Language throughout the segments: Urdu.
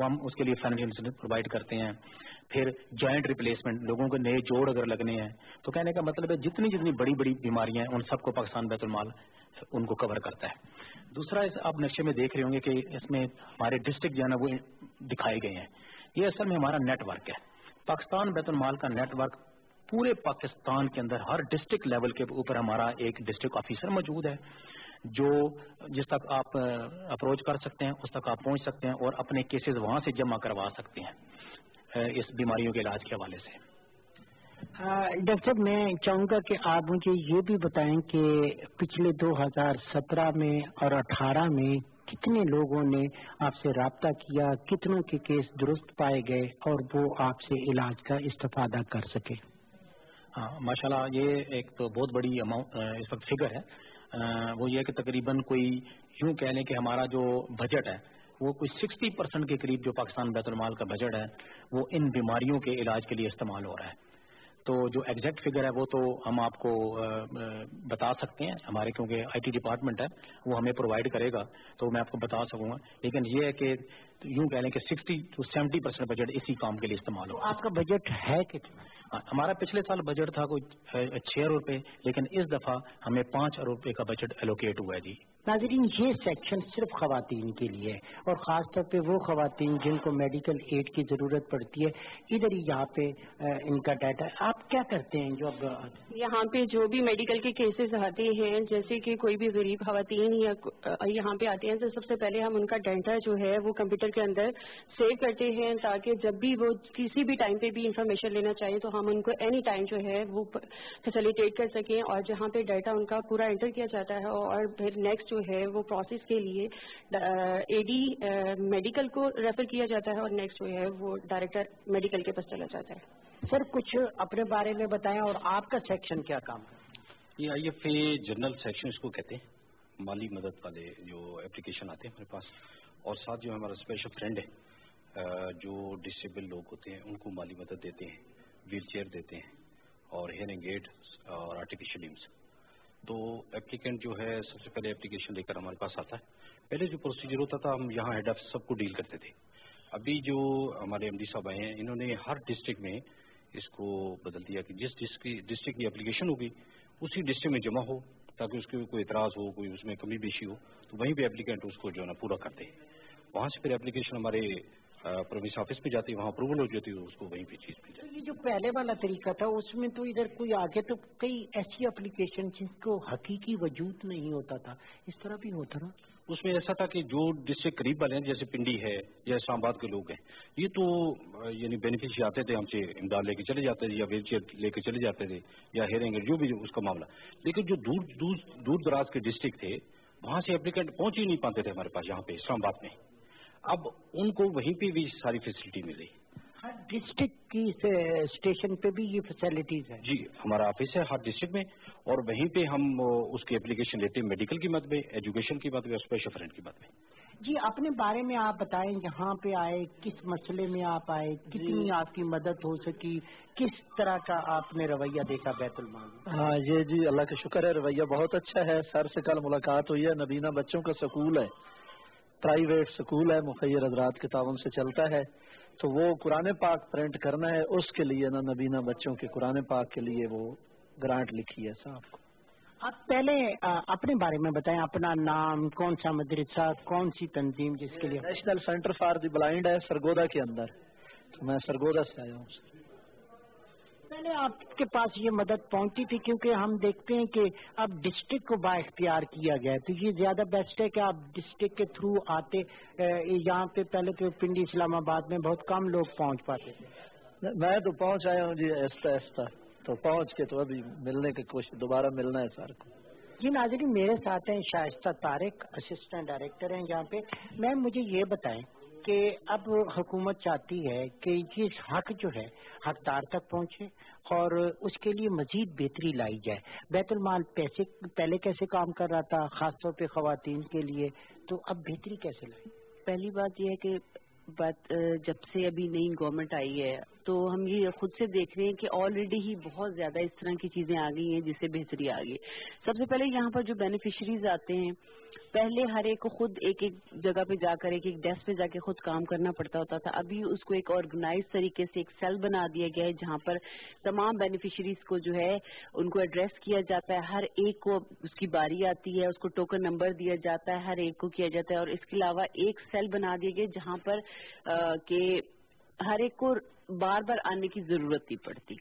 ہم اس کے لیے فائنینشیل انسینٹو پرووائڈ کرتے ہیں. پھر جوائنٹ ریپلیسمنٹ, لوگوں کے نئے جوڑ اگر لگنے ہیں تو کہنے کا مطلب ہے جتنی بڑی بڑی بیماریاں ہیں ان سب کو پاکستان بیت المال ان کو کور کرتا ہے. دوسرا آپ نقشے میں دیکھ رہے ہوں گے کہ اس میں ہمارے ڈسٹرکٹ جو ہے نا وہ دکھائے گئے ہیں. یہ اصل میں ہمارا نیٹ ورک ہے. پاکستان بیت المال کا نیٹ ورک پورے پاکستان کے اندر ہر ڈسٹرکٹ لیول کے اوپر ہمارا ایک ڈسٹرکٹ آفیسر موجود ہے جو جس تک آپ اپروچ کر سکتے ہیں اس تک آپ پہنچ سکتے ہیں اور اپنے کیسز وہاں سے جمع کروا سکتے ہیں اس بیماریوں کے علاج کے حوالے سے. ڈاکٹر صاحب میں چاہوں گا کہ آپ مجھے یہ بھی بتائیں کہ پچھلے 2017 میں اور 18 میں کتنے لوگوں نے آپ سے رابطہ کیا, کتنوں کے کیس درست پائے گئے اور وہ آپ سے علاج کا استفادہ کر سکے؟ ہاں ماشاءاللہ, یہ ایک تو بہت بڑی اماؤنٹ اس وقت فگر ہے. وہ یہ کہ تقریباً کوئی یوں کہہ لیں کہ ہمارا جو بجٹ ہے وہ کوئی 60% کے قریب جو پاکستان بیت المال کا بجٹ ہے وہ ان بیماریوں کے علاج کے لیے استعمال ہو رہا ہے. تو جو ایگزیکٹ فگر ہے وہ تو ہم آپ کو بتا سکتے ہیں, ہمارے کیونکہ آئی ٹی ڈپارٹمنٹ ہے وہ ہمیں پرووائڈ کرے گا تو میں آپ کو بتا سکوں گا. لیکن یہ ہے کہ یوں کہہ لیں کہ 60 to 70% بجٹ اسی کام کے لیے استعمال ہو. آپ کا بجٹ ہے کتنا؟ ہمارا پچھلے سال بجٹ تھا کوئی 6 ارب روپے, لیکن اس دفعہ ہمیں 5 ارب روپے کا بجٹ ایلوکیٹ ہوا ہے. جی ناظرین, یہ سیکشن صرف خواتین کے لیے ہے اور خاص طور پہ وہ خواتین جن کو میڈیکل ایڈ کی ضرورت پڑتی ہے. ادھر ہی یہاں پہ ان کا ڈیٹا ہے. آپ کیا کرتے ہیں جو اب یہاں پہ جو بھی میڈیکل کے کیسز آتے ہیں, جیسے کہ کوئی بھی غریب خواتین یا یہاں پہ آتے ہیں, تو سب سے پہلے ہم ان کا ڈیٹا جو ہے وہ کمپیوٹر کے اندر سیو کرتے ہیں تاکہ جب بھی وہ کسی بھی ٹائم پہ بھی انفارمیشن لینا چاہیے تو ہم ان کو اینی ٹائم جو ہے وہ فیسیلیٹیٹ کر سکیں. اور جہاں پہ ڈیٹا ان کا پورا انٹر کیا جاتا ہے اور پھر نیکسٹ جو ہے وہ پروسیس کے لیے اے ڈی میڈیکل کو ریفر کیا جاتا ہے اور نیکسٹ جو ہے وہ ڈائریکٹر میڈیکل کے پاس چلا جاتا ہے. سر کچھ اپنے بارے میں بتائیں اور آپ کا سیکشن کیا کام ہے؟ یہ I F A general section اس کو کہتے ہیں, مالی مدد والے جو اپلیکیشن آتے ہیں ہمارے پاس, اور ساتھ جو ہمارا اسپیشل فرینڈ ہے جو ڈسیبل لوگ ہوتے ہیں ان کو مالی مدد دیتے ہیں, ویل چیئر دیتے ہیں اور ہیئرنگ ایڈ اور آرٹیفیشل لمس. تو اپلیکینٹ جو ہے سب سے پہلے اپلیکیشن لے کر ہمارے پاس آتا ہے. پہلے جو پروسیجر ہوتا تھا ہم یہاں ہیڈ آفس سب کو ڈیل کرتے تھے. ابھی جو ہمارے ایم ڈی صاحب آئے ہیں انہوں نے ہر ڈسٹرکٹ میں اس کو بدل دیا کہ جس ڈسٹرکٹ کی اپلیکیشن ہوگی اسی ڈسٹرکٹ میں جمع ہو تاکہ اس کے کوئی اعتراض ہو, کوئی اس میں کمی بیشی ہو تو وہیں پہ اپلیکینٹ اس کو جو ہے نا پورا کرتے ہیں. وہاں سے پھر اپلیکیشن ہمارے پروونس آفس میں جاتی ہے, وہاں اپروول ہو جاتی ہے, اس کو وہیں پہ چیز مل جاتی ہے. یہ جو پہلے والا طریقہ تھا اس میں تو ادھر کوئی آگے تو کئی ایسی اپلیکیشن جس کو حقیقی وجود نہیں ہوتا تھا, اس طرح بھی ہوتا نا. اس میں ایسا تھا کہ جو ڈسٹرکٹ قریب والے ہیں جیسے پنڈی ہے یا اسلام آباد کے لوگ ہیں یہ تو یعنی بینیفیشری آتے تھے ہم سے امداد لے کے چلے جاتے تھے یا ویل چیئر لے کے چلے جاتے تھے یا ہیئرنگ جو بھی اس کا معاملہ. لیکن جو دور دراز کے ڈسٹرکٹ تھے وہاں سے اپلیکینٹ پہنچ ہی نہیں پاتے تھے ہمارے پاس یہاں پہ اسلام آباد میں. اب ان کو وہیں پہ بھی ساری فیسلٹی مل رہی. ہر ڈسٹرکٹ کی اسٹیشن پہ بھی یہ فیسلٹیز ہیں؟ جی ہمارا آفس ہے ہر ڈسٹرکٹ میں اور وہیں پہ ہم اس کی اپلیکیشن لیتے ہیں میڈیکل کی مد میں, ایجوکیشن کی مد میں اور اسپیشل فرینڈ کی مد میں. جی اپنے بارے میں آپ بتائیں, یہاں پہ آئے کس مسئلے میں آپ آئے, کتنی آپ کی مدد ہو سکی, کس طرح کا آپ نے رویہ دیکھا بیت المال؟ ہاں جی اللہ کا شکر ہے, رویہ بہت اچھا ہے. سر سے کل ملاقات ہوئی ہے. نبینہ بچوں کا سکول ہے, پرائیویٹ سکول ہے, مخیر حضرات کے تعاون سے چلتا ہے. تو وہ قرآن پاک پرنٹ کرنا ہے, اس کے لیے نا نبینہ بچوں کے قرآن پاک کے لیے وہ گرانٹ لکھی ہے صاحب کو. آپ پہلے اپنے بارے میں بتائیں, اپنا نام, کون سا مدرسہ, کون سی تنظیم جس کے لیے؟ National centre for the blind ہے سرگودا کے اندر, تو میں سرگودا سے آیا ہوں. پہلے آپ کے پاس یہ مدد پہنچتی تھی کیونکہ ہم دیکھتے ہیں کہ اب ڈسٹرکٹ کو با اختیار کیا گیا ہے, تو یہ زیادہ بیسٹ ہے کہ آپ ڈسٹرکٹ کے تھرو آتے. یہاں پہ پہلے تو پنڈی اسلام آباد میں بہت کم لوگ پہنچ پاتے تھے. میں تو پہنچ آیا ہوں جی ایستا تو پہنچ کے تو ابھی ملنے کی کوشش دوبارہ ملنا ہے سر کو. جی ناظرین, میرے ساتھ ہیں شائستہ طارق, اسسٹنٹ ڈائریکٹر ہیں یہاں پہ. میم مجھے یہ بتائیں کہ اب حکومت چاہتی ہے کہ یہ حق جو ہے حقدار تک پہنچے اور اس کے لیے مزید بہتری لائی جائے. بیت المال پیسے پہلے کیسے کام کر رہا تھا خاص طور پہ خواتین کے لیے, تو اب بہتری کیسے لائی؟ پہلی بات یہ ہے کہ جب سے ابھی نئی گورنمنٹ آئی ہے تو ہم یہ خود سے دیکھ رہے ہیں کہ آلریڈی ہی بہت زیادہ اس طرح کی چیزیں آ گئی ہیں جس سے بہتری آ گئی. سب سے پہلے یہاں پر جو بینیفیشریز آتے ہیں پہلے ہر ایک کو خود ایک ایک جگہ پہ جا کر ایک ایک ڈیسک پہ جا کے خود کام کرنا پڑتا ہوتا تھا. ابھی اس کو ایک آرگنائز طریقے سے ایک سیل بنا دیا گیا ہے جہاں پر تمام بینیفیشریز کو جو ہے ان کو ایڈریس کیا جاتا ہے. ہر ایک کو اس کی باری آتی ہے, اس کو ٹوکن نمبر دیا جاتا ہے, ہر ایک کو کیا جاتا ہے. اور اس کے علاوہ ایک سیل بنا دیا گیا جہاں پر کہ ہر ایک کو بار بار آنے کی ضرورت نہیں پڑتی.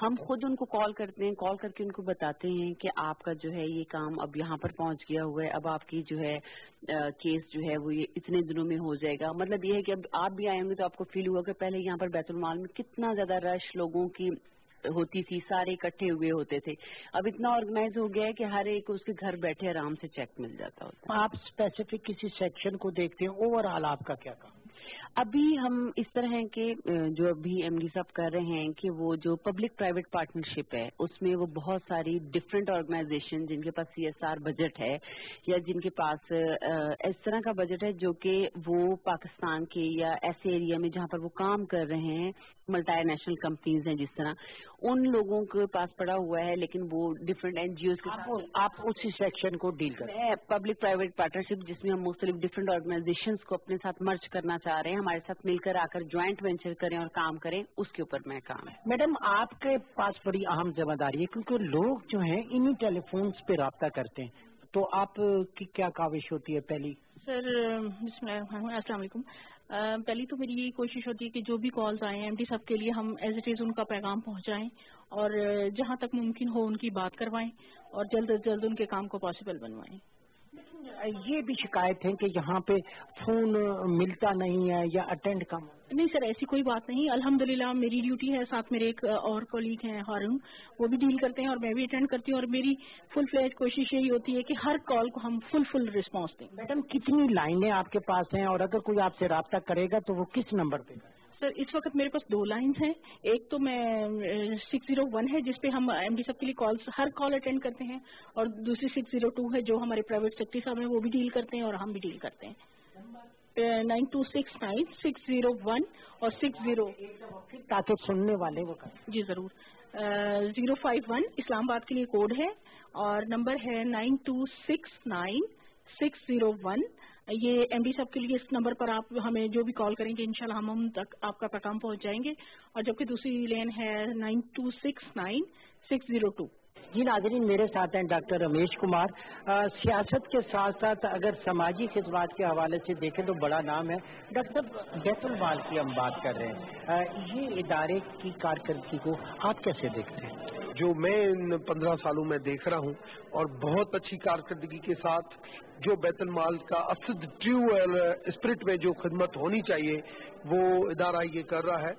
ہم خود ان کو کال کرتے ہیں, کال کر کے ان کو بتاتے ہیں کہ آپ کا جو ہے یہ کام اب یہاں پر پہنچ گیا ہوا ہے, اب آپ کی جو ہے کیس جو ہے وہ یہ اتنے دنوں میں ہو جائے گا. مطلب یہ ہے کہ اب آپ بھی آئے ہوں گے تو آپ کو فیل ہوا کہ پہلے یہاں پر بیت المال میں کتنا زیادہ رش لوگوں کی ہوتی تھی, سارے اکٹھے ہوئے ہوتے تھے. اب اتنا آرگنائز ہو گیا ہے کہ ہر ایک کو اس کے گھر بیٹھے آرام سے چیک مل جاتا ہوتا ہے. آپ اسپیسیفک کسی سیکشن کو دیکھتے ہیں, اوور آل آپ کا کیا کام؟ ابھی ہم اس طرح ہیں کہ جو ابھی ایم ڈی صاحب کر رہے ہیں کہ وہ جو پبلک پرائیویٹ پارٹنرشپ ہے اس میں وہ بہت ساری ڈفرینٹ آرگنائزیشن جن کے پاس CSR بجٹ ہے یا جن کے پاس اس طرح کا بجٹ ہے جو کہ وہ پاکستان کے یا ایسے ایریا میں جہاں پر وہ کام کر رہے ہیں, ملٹی نیشنل کمپنیز ہیں جس طرح, ان لوگوں کے پاس پڑا ہوا ہے لیکن وہ ڈفرینٹ NGOs کے ساتھ آپ اسی سیکشن کو ڈیل کریں. پبلک پرائیویٹ پارٹنرشپ جس میں ہم مختلف ڈفرینٹ آرگنائزیشنز کو اپنے ساتھ مرج کرنا چاہ رہے ہیں, ہمارے ساتھ مل کر آ کر جوائنٹ وینچر کریں اور کام کریں, اس کے اوپر میں کام ہے. میڈم آپ کے پاس بڑی اہم ذمہ داری ہے کیونکہ لوگ جو ہیں انہی ٹیلی فونز پہ رابطہ کرتے ہیں, تو آپ کی کیا کاوش ہوتی ہے؟ پہلی سر بسم اللہ الرحمن الرحیم, السلام علیکم. پہلی تو میری یہی کوشش ہوتی ہے کہ جو بھی کالز آئیں ایم ڈی صاحب کے لیے ہم ایز اٹ از ان کا پیغام پہنچائیں اور جہاں تک ممکن ہو ان کی بات کروائیں اور جلد از جلد ان کے کام کو پاسبل بنوائیں. یہ بھی شکایت ہے کہ یہاں پہ فون ملتا نہیں ہے یا اٹینڈ کم. نہیں سر, ایسی کوئی بات نہیں. الحمدللہ میری ڈیوٹی ہے, ساتھ میرے ایک اور کولیگ ہیں ہارون, وہ بھی ڈیل کرتے ہیں اور میں بھی اٹینڈ کرتی ہوں, اور میری فل فلیج کوشش یہی ہوتی ہے کہ ہر کال کو ہم فل رسپانس دیں. میڈم کتنی لائنیں آپ کے پاس ہیں اور اگر کوئی آپ سے رابطہ کرے گا تو وہ کس نمبر پہ؟ سر اس وقت میرے پاس 2 لائنز ہیں. ایک تو میں 601 ہے جس پہ ہم ایم ڈی صاحب کے لیے ہر کال اٹینڈ کرتے ہیں, اور دوسری 602 ہے جو ہمارے پرائیویٹ سیکرٹری صاحب ہیں وہ بھی ڈیل کرتے ہیں اور ہم بھی ڈیل کرتے ہیں. 9269 601 اور 60 تاکہ سننے والے وہ کریں. جی ضرور. 051 اسلام آباد کے لیے کوڈ ہے اور نمبر ہے 9269 601. یہ ایم ڈی صاحب کے لیے اس نمبر پر آپ ہمیں جو بھی کال کریں گے انشاءاللہ ہم ان تک آپ کا پیغام پہنچ جائیں گے. اور جبکہ دوسری لین ہے 9269 602. جی ناظرین, میرے ساتھ ہیں ڈاکٹر رمیش کمار. سیاست کے ساتھ ساتھ اگر سماجی خدمات کے حوالے سے دیکھیں تو بڑا نام ہے. ڈاکٹر صاحب بیت المال کی ہم بات کر رہے ہیں, یہ ادارے کی کارکردگی کو آپ کیسے دیکھتے ہیں؟ جو میں ان 15 سالوں میں دیکھ رہا ہوں اور بہت اچھی کارکردگی کے ساتھ جو بیت المال کا اصل ٹرو اسپرٹ میں جو خدمت ہونی چاہیے وہ ادارہ یہ کر رہا ہے.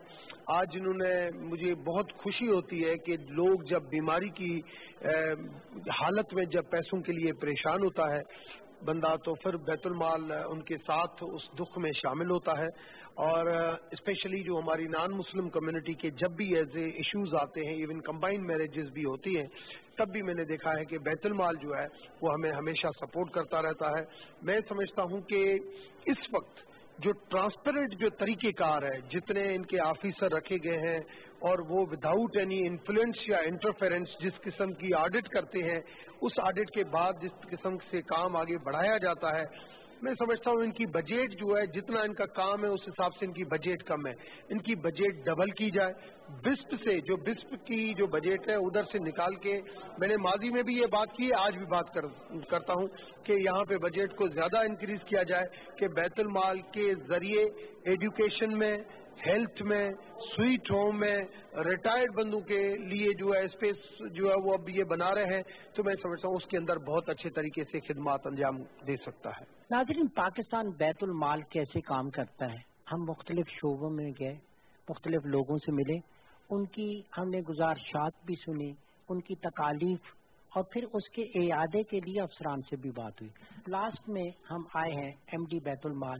آج انہوں نے مجھے بہت خوشی ہوتی ہے کہ لوگ جب بیماری کی حالت میں جب پیسوں کے لیے پریشان ہوتا ہے بندہ تو پھر بیت المال ان کے ساتھ اس دکھ میں شامل ہوتا ہے. اور اسپیشلی جو ہماری نان مسلم کمیونٹی کے جب بھی ایسے ایشوز آتے ہیں, ایون کمبائنڈ میرجز بھی ہوتی ہیں, تب بھی میں نے دیکھا ہے کہ بیت المال جو ہے وہ ہمیں ہمیشہ سپورٹ کرتا رہتا ہے. میں سمجھتا ہوں کہ اس وقت جو ٹرانسپیرنٹ جو طریقہ کار ہے, جتنے ان کے آفیسر رکھے گئے ہیں اور وہ وداؤٹ اینی انفلوئنس یا انٹرفیرنس جس قسم کی آڈٹ کرتے ہیں, اس آڈٹ کے بعد جس قسم سے کام آگے بڑھایا جاتا ہے, میں سمجھتا ہوں ان کی بجٹ جو ہے جتنا ان کا کام ہے اس حساب سے ان کی بجٹ کم ہے. ان کی بجٹ ڈبل کی جائے. بسپ سے جو بسپ کی جو بجٹ ہے ادھر سے نکال کے, میں نے ماضی میں بھی یہ بات کی, آج بھی بات کرتا ہوں کہ یہاں پہ بجٹ کو زیادہ انکریز کیا جائے کہ بیت المال کے ذریعے ایجوکیشن میں, ہیلتھ میں, سویٹ ہوم میں, ریٹائرڈ بندوں کے لیے جو ہے اسپیس جو ہے وہ اب یہ بنا رہے ہیں, تو میں سمجھتا ہوں اس کے اندر بہت اچھے طریقے سے خدمات انجام دے سکتا ہے. ناظرین, پاکستان بیت المال کیسے کام کرتا ہے؟ ہم مختلف شعبوں میں گئے, مختلف لوگوں سے ملے, ان کی ہم نے گزارشات بھی سنی, ان کی تکالیف, اور پھر اس کے اعادے کے لیے افسران سے بھی بات ہوئی. لاسٹ میں ہم آئے ہیں ایم ڈی بیت المال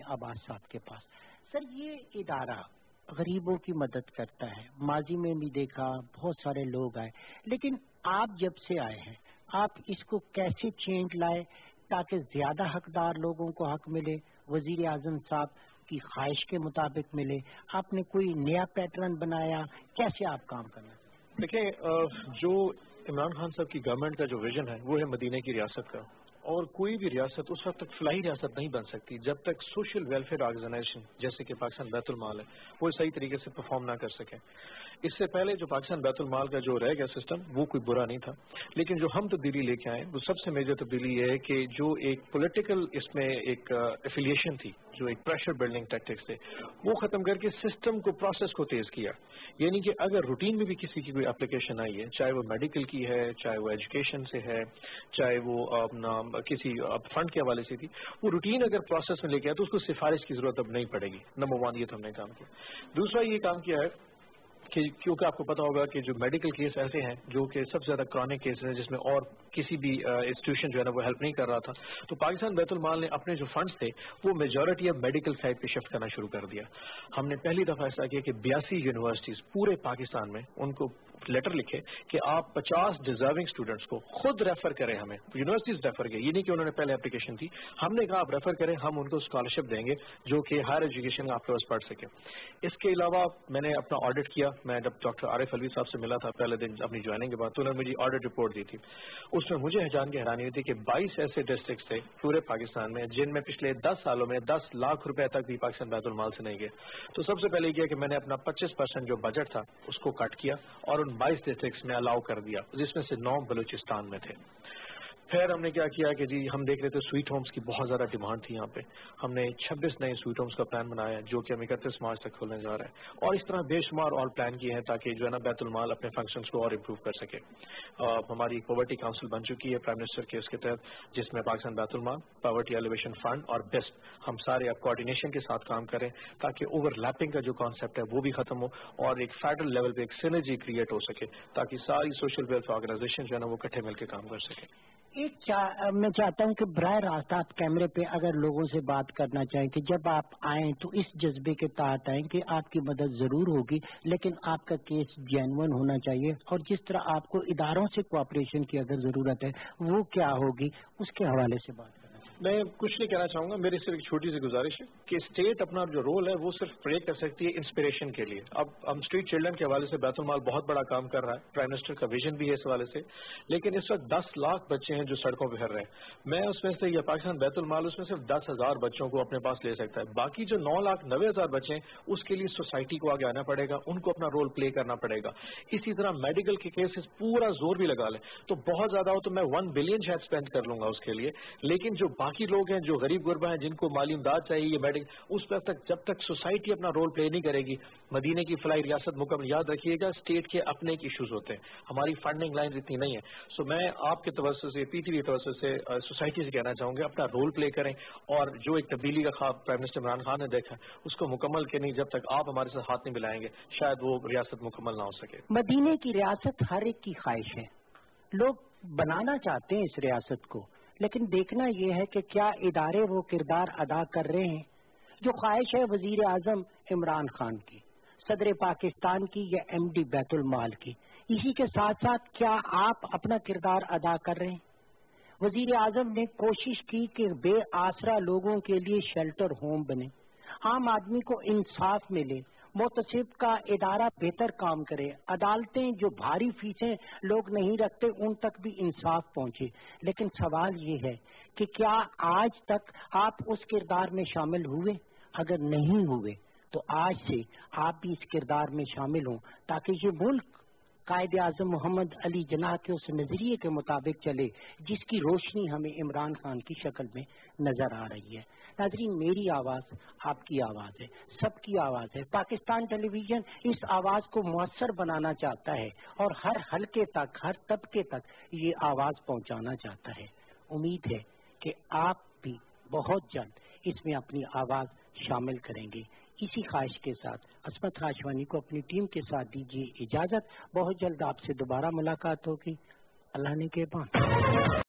عباس صاحب کے پاس. سر, یہ ادارہ غریبوں کی مدد کرتا ہے, ماضی میں بھی دیکھا بہت سارے لوگ آئے, لیکن آپ جب سے آئے ہیں آپ اس کو کیسے چینج لائے تاکہ زیادہ حقدار لوگوں کو حق ملے؟ وزیر اعظم صاحب آپ کی خواہش کے مطابق ملے؟ آپ نے کوئی نیا پیٹرن بنایا؟ کیسے آپ کام کرنا؟ دیکھیں، جو عمران خان صاحب کی گورنمنٹ کا جو ویژن ہے وہ ہے مدینہ کی ریاست کا، اور کوئی بھی ریاست اس وقت تک فلاحی ریاست نہیں بن سکتی جب تک سوشل ویلفیئر آرگنائزیشن جیسے کہ پاکستان بیت المال ہے وہ صحیح طریقے سے پرفارم نہ کر سکیں. اس سے پہلے جو پاکستان بیت المال کا جو رہ گیا سسٹم وہ کوئی برا نہیں تھا، لیکن جو ہم تبدیلی لے کے آئے وہ سب سے میجر تبدیلی یہ ہے کہ جو ایک پولیٹیکل اس میں ایک ایفیلیشن تھی، جو ایک پریشر بلڈنگ ٹیکٹکس تھے، وہ ختم کر کے سسٹم کو، پروسیس کو تیز کیا. یعنی کہ اگر روٹین میں بھی کسی کی کوئی اپلیکیشن آئی ہے، چاہے وہ میڈیکل کی ہے، چاہے وہ ایجوکیشن سے ہے، چاہے وہ اپنا کسی فنڈ کے حوالے سے تھی، وہ روٹین اگر پروسیس میں لے کے آئے تو اس کو سفارش کی ضرورت اب نہیں پڑے گی. نمبر 1 یہ تو ہم نے کام کیا. دوسرا یہ کام کیا ہے کہ کیونکہ آپ کو پتا ہوگا کہ جو میڈیکل کیس ایسے ہیں جو کہ سب سے زیادہ کرونک کیسز ہیں جس میں اور کسی بھی انسٹیٹیوشن جو ہے نا وہ ہیلپ نہیں کر رہا تھا، تو پاکستان بیت المال نے اپنے جو فنڈز تھے وہ میجورٹی اب میڈیکل سائڈ پہ شفٹ کرنا شروع کر دیا. ہم نے پہلی دفعہ ایسا کیا کہ 82 یونیورسٹیز پورے پاکستان میں ان کو لیٹر لکھے کہ آپ 50 ڈیزرونگ اسٹوڈنٹس کو خود ریفر کریں. ہمیں یونیورسٹیز ریفر کی، یہ نہیں کہ انہوں نے پہلے اپلیکیشن تھی، ہم نے کہا آپ ریفر کریں، ہم ان کو اسکالرشپ دیں گے جو کہ ہائر ایجوکیشن آپ کے پاس پڑھ سکے. اس کے علاوہ میں نے اپنا آڈٹ کیا. میں جب ڈاکٹر عارف الوی صاحب سے ملا تھا پہلے دن اپنی جوائننگ کے بعد، تو انہوں نے مجھے آڈٹ رپورٹ دی تھی. اس میں مجھے جان کے حیرانی ہوئی تھی کہ 22 ایسے ڈسٹرکٹس تھے پورے پاکستان میں جن میں پچھلے 10 سالوں میں 10 لاکھ روپے تک بھی پاکستان بیت المال سے نہیں گئے. تو سب سے پہلے یہ کیا کہ میں نے اپنا 25% جو بجٹ تھا اس کو کٹ کیا اور ان 22 ڈسٹرکٹس میں الاؤ کر دیا، جس میں سے 9 بلوچستان میں تھے. پھر ہم نے کیا کیا کہ جی ہم دیکھ رہے تھے سویٹ ہومز کی بہت زیادہ ڈیمانڈ تھی یہاں پہ. ہم نے 26 نئے سویٹ ہومز کا پلان بنایا جو کہ ہم 31 مارچ تک کھولنے جا رہے ہیں، اور اس طرح بے شمار اور پلان کیے ہیں تاکہ جو ہے نا بیت المال اپنے فنکشنز کو اور امپروو کر سکے. ہماری پاورٹی کاؤنسل بن چکی ہے پرائم منسٹر کے اس کے تحت، جس میں پاکستان بیت المال، پاورٹی ایلیویشن فنڈ اور بیسٹ ہم سارے اب کوآرڈینیشن کے ساتھ کام کریں تاکہ اوور لیپنگ کا جو کانسیپٹ ہے وہ بھی ختم ہو اور ایک فیڈرل لیول پہ ایک سینرجی کریٹ ہو سکے تاکہ ساری سوشل ویلفیئر آرگنائزیشن جو ہے نا وہ اکٹھے مل کے کام کر سکیں. میں چاہتا ہوں کہ براہ راست آپ کیمرے پہ اگر لوگوں سے بات کرنا چاہیں کہ جب آپ آئیں تو اس جذبے کے تحت آئیں کہ آپ کی مدد ضرور ہوگی لیکن آپ کا کیس جینون ہونا چاہیے، اور جس طرح آپ کو اداروں سے کوآپریشن کی اگر ضرورت ہے وہ کیا ہوگی اس کے حوالے سے بات. میں کچھ نہیں کہنا چاہوں گا، میری صرف ایک چھوٹی سی گزارش ہے کہ اسٹیٹ اپنا جو رول ہے وہ صرف پلے کر سکتی ہے انسپریشن کے لیے. اب ہم اسٹریٹ چلڈرن کے حوالے سے بیت المال بہت بڑا کام کر رہا ہے، پرائم منسٹر کا ویژن بھی ہے اس حوالے سے، لیکن اس وقت 10 لاکھ بچے ہیں جو سڑکوں پہ پھر رہے ہیں. میں اس میں سے یا پاکستان بیت المال اس میں صرف 10,000 بچوں کو اپنے پاس لے سکتا ہے. باقی جو 9,90,000 بچے ہیں اس کے لیے سوسائٹی کو آگے آنا پڑے گا، ان کو اپنا رول پلے کرنا پڑے گا. اسی طرح میڈیکل کے کیسز پورا زور بھی لگا لیں تو بہت زیادہ ہو تو میں 1 بلین شاید اسپینڈ کر لوں گا اس کے لیے، لیکن جو باقی لوگ ہیں جو غریب غربا ہیں جن کو مالی امداد چاہیے یہ میڈیکل، اس وقت تک جب تک سوسائٹی اپنا رول پلے نہیں کرے گی مدینے کی فلاحی ریاست مکمل. یاد رکھیے گا اسٹیٹ کے اپنے ایک ایشوز ہوتے ہیں، ہماری فنڈنگ لائن اتنی نہیں ہے. سو میں آپ کے توسط سے پی ٹی وی کے توسط سے سوسائٹی سے کہنا چاہوں گا اپنا رول پلے کریں، اور جو ایک تبدیلی کا خواب پرائم منسٹر عمران خان نے دیکھا اس کو مکمل کریں. جب تک آپ ہمارے ساتھ ہاتھ نہیں ملائیں گے شاید وہ ریاست مکمل نہ ہو سکے. مدینے کی ریاست ہر ایک کی خواہش ہے، لوگ بنانا چاہتے ہیں اس ریاست کو، لیکن دیکھنا یہ ہے کہ کیا ادارے وہ کردار ادا کر رہے ہیں جو خواہش ہے وزیر اعظم عمران خان کی، صدر پاکستان کی یا ایم ڈی بیت المال کی. اسی کے ساتھ ساتھ کیا آپ اپنا کردار ادا کر رہے ہیں؟ وزیر اعظم نے کوشش کی کہ بے آسرا لوگوں کے لیے شیلٹر ہوم بنے، عام آدمی کو انصاف ملے، محتسب کا ادارہ بہتر کام کرے، عدالتیں جو بھاری فیسیں لوگ نہیں رکھتے ان تک بھی انصاف پہنچے. لیکن سوال یہ ہے کہ کیا آج تک آپ اس کردار میں شامل ہوئے؟ اگر نہیں ہوئے تو آج سے آپ بھی اس کردار میں شامل ہوں تاکہ یہ ملک قائد اعظم محمد علی جناح کے اس نظریے کے مطابق چلے جس کی روشنی ہمیں عمران خان کی شکل میں نظر آ رہی ہے. ناظرین، میری آواز آپ کی آواز ہے، سب کی آواز ہے. پاکستان ٹیلی ویژن اس آواز کو مؤثر بنانا چاہتا ہے اور ہر حلقے تک، ہر طبقے تک یہ آواز پہنچانا چاہتا ہے. امید ہے کہ آپ بھی بہت جلد اس میں اپنی آواز شامل کریں گے. اسی خواہش کے ساتھ عصمت ہاشمی کو اپنی ٹیم کے ساتھ دیجیے اجازت. بہت جلد آپ سے دوبارہ ملاقات ہوگی. اللہ نے کے بعد